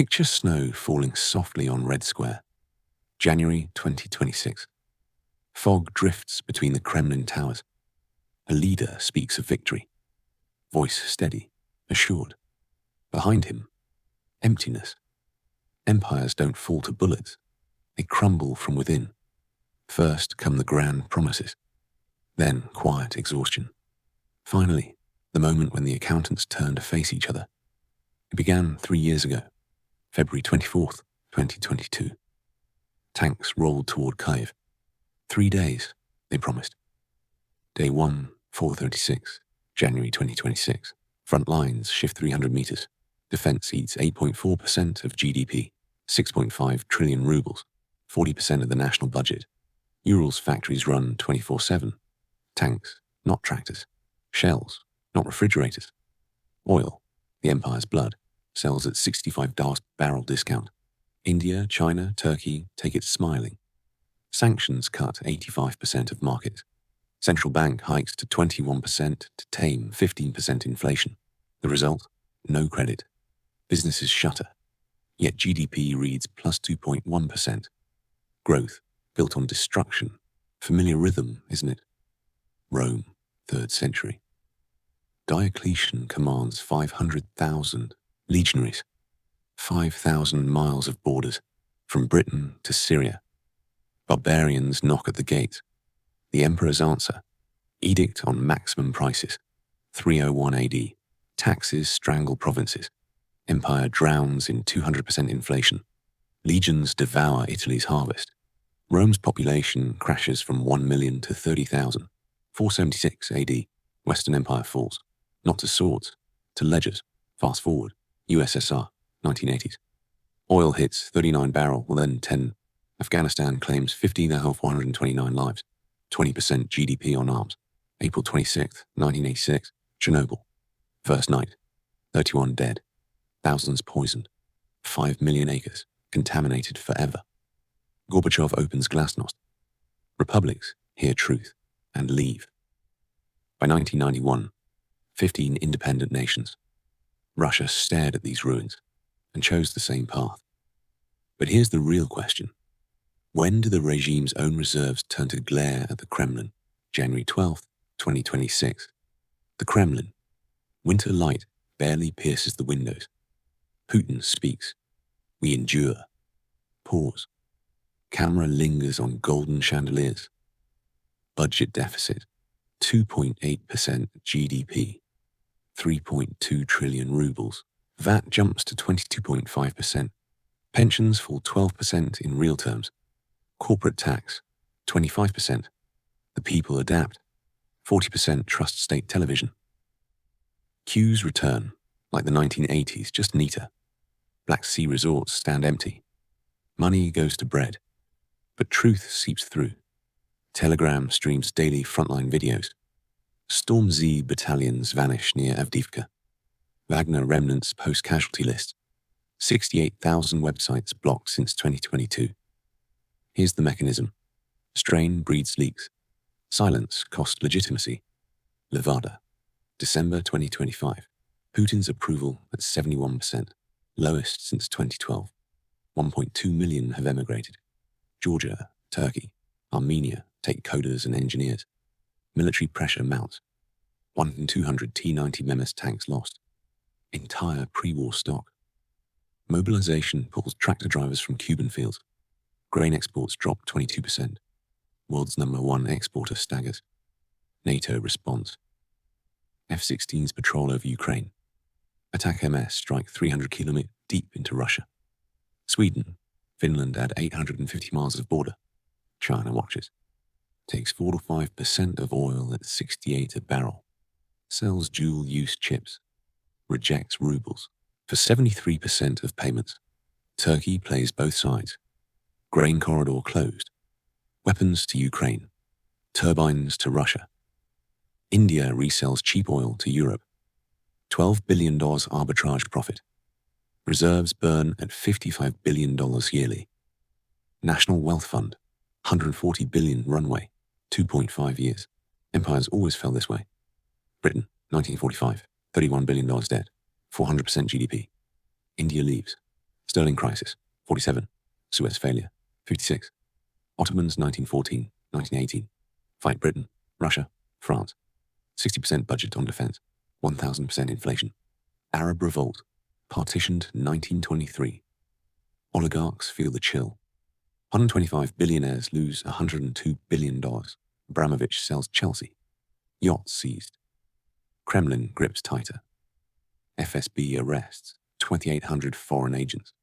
Picture snow falling softly on Red Square, January 2026. Fog drifts between the Kremlin towers. A leader speaks of victory, voice steady, assured. Behind him, emptiness. Empires don't fall to bullets, they crumble from within. First come the grand promises, then quiet exhaustion. Finally, the moment when the accountants turn to face each other. It began 3 years ago, February 24th, 2022. Tanks rolled toward Kyiv. 3 days, they promised. Day 1, 4:36, January 2026. Front lines shift 300 meters. Defense eats 8.4% of GDP, 6.5 trillion rubles, 40% of the national budget. Urals factories run 24/7. Tanks, not tractors. Shells, not refrigerators. Oil, the empire's blood, sells at $65 barrel discount. India, China, Turkey take it smiling. Sanctions cut 85% of markets. Central bank hikes to 21% to tame 15% inflation. The result? No credit. Businesses shutter. Yet GDP reads plus 2.1%. Growth, built on destruction. Familiar rhythm, isn't it? Rome, 3rd century. Diocletian commands 500,000 legionaries, 5,000 miles of borders, from Britain to Syria. Barbarians knock at the gate. The emperor's answer, edict on maximum prices, 301 AD. Taxes strangle provinces. Empire drowns in 200% inflation. Legions devour Italy's harvest. Rome's population crashes from 1 million to 30,000. 476 AD, Western Empire falls. Not to swords, to ledgers. Fast forward, USSR, 1980s. Oil hits 39 barrel, then 10. Afghanistan claims 15,429 lives. 20% GDP on arms. April 26, 1986, Chernobyl. First night, 31 dead. Thousands poisoned. 5 million acres, contaminated forever. Gorbachev opens glasnost. Republics hear truth and leave. By 1991, 15 independent nations. Russia stared at these ruins and chose the same path. But here's the real question. When do the regime's own reserves turn to glare at the Kremlin? January 12th, 2026. The Kremlin. Winter light barely pierces the windows. Putin speaks. We endure. Pause. Camera lingers on golden chandeliers. Budget deficit, 2.8% GDP, 3.2 trillion rubles. VAT jumps to 22.5%. Pensions fall 12% in real terms. Corporate tax, 25%. The people adapt. 40% trust state television. Queues return, like the 1980s, just neater. Black Sea resorts stand empty. Money goes to bread. But truth seeps through. Telegram streams daily frontline videos. Storm Z battalions vanish near Avdiivka. Wagner remnants post casualty lists. 68,000 websites blocked since 2022. Here's the mechanism. Strain breeds leaks. Silence costs legitimacy. Levada. December 2025. Putin's approval at 71%, lowest since 2012. 1.2 million have emigrated. Georgia, Turkey, Armenia take coders and engineers. Military pressure mounts. 1 in 200 T-90 Memes tanks lost. Entire pre-war stock. Mobilization pulls tractor drivers from Cuban fields. Grain exports drop 22%. World's #1 exporter staggers. NATO responds. F-16s patrol over Ukraine. Attack MS strike 300 km deep into Russia. Sweden, Finland add 850 miles of border. China watches. Takes 4 to 5% of oil at 68 a barrel. Sells dual-use chips. Rejects rubles for 73% of payments. Turkey plays both sides. Grain corridor closed. Weapons to Ukraine. Turbines to Russia. India resells cheap oil to Europe. $12 billion arbitrage profit. Reserves burn at $55 billion yearly. National Wealth Fund, $140 billion runway, 2.5 years. Empires always fell this way. Britain, 1945, $31 billion debt, 400% GDP. India leaves. Sterling crisis, 47. Suez failure, 56. Ottomans, 1914, 1918. Fight Britain, Russia, France. 60% budget on defense, 1,000% inflation. Arab revolt, partitioned 1923. Oligarchs feel the chill. 125 billionaires lose $102 billion. Abramovich sells Chelsea. Yachts seized. Kremlin grips tighter. FSB arrests 2,800 foreign agents.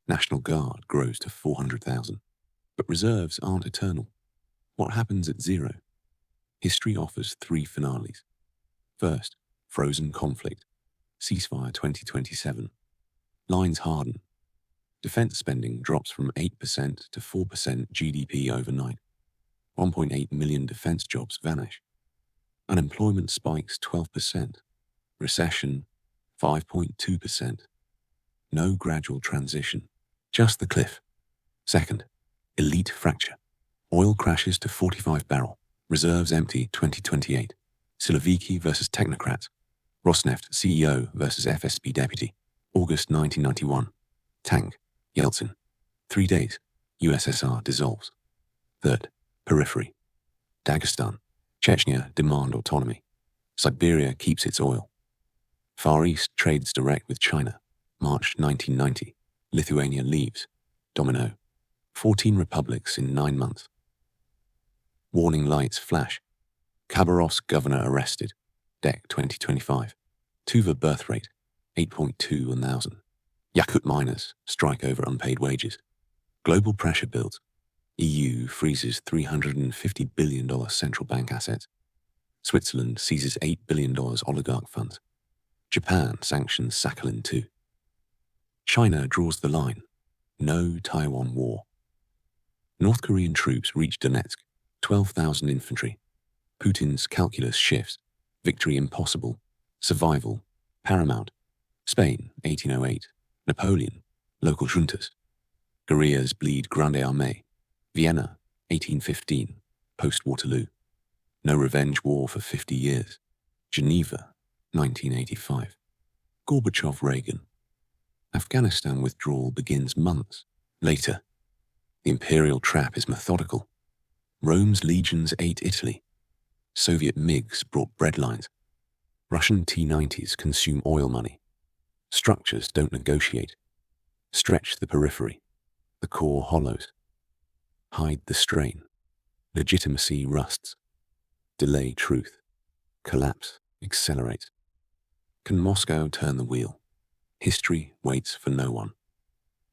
National Guard grows to 400,000. But reserves aren't eternal. What happens at zero? History offers three finales. First, frozen conflict. Ceasefire 2027. Lines harden. Defense spending drops from 8% to 4% GDP overnight. 1.8 million defense jobs vanish. Unemployment spikes 12%. Recession 5.2%. No gradual transition, just the cliff. Second, elite fracture. Oil crashes to 45 barrel. Reserves empty 2028. Siloviki versus technocrats. Rosneft CEO versus FSB deputy. August 1991. Tank. Yeltsin. 3 days. USSR dissolves. Third, periphery. Dagestan. Chechnya demand autonomy. Siberia keeps its oil. Far East trades direct with China. March 1990. Lithuania leaves. Domino. 14 republics in 9 months. Warning lights flash. Khabarovsk governor arrested. DEC 2025. Tuva birth rate, 8.2 on 1,000. Yakut miners strike over unpaid wages. Global pressure builds. EU freezes $350 billion central bank assets. Switzerland seizes $8 billion oligarch funds. Japan sanctions Sakhalin-2. China draws the line. No Taiwan war. North Korean troops reach Donetsk. 12,000 infantry. Putin's calculus shifts. Victory impossible. Survival paramount. Spain, 1808. Napoleon. Local juntas. Guerrillas bleed Grande Armée. Vienna, 1815. Post-Waterloo. No revenge war for 50 years. Geneva, 1985. Gorbachev-Reagan. Afghanistan withdrawal begins months later. The imperial trap is methodical. Rome's legions ate Italy. Soviet MiGs brought bread lines. Russian T-90s consume oil money. Structures don't negotiate. Stretch the periphery. The core hollows. Hide the strain. Legitimacy rusts. Delay truth. Collapse accelerates. Can Moscow turn the wheel? History waits for no one.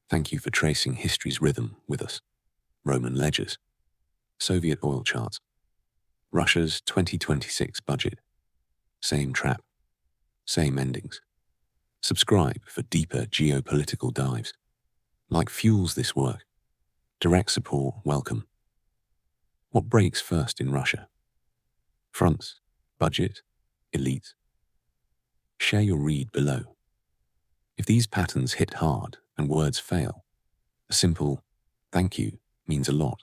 Thank you for tracing history's rhythm with us. Roman ledgers. Soviet oil charts. Russia's 2026 budget. Same trap. Same endings. Subscribe for deeper geopolitical dives. Like fuels this work. Direct support welcome. What breaks first in Russia? Fronts, budget, elites. Share your read below. If these patterns hit hard and words fail, a simple thank you means a lot.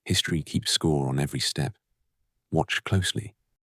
History keeps score on every step. Watch closely.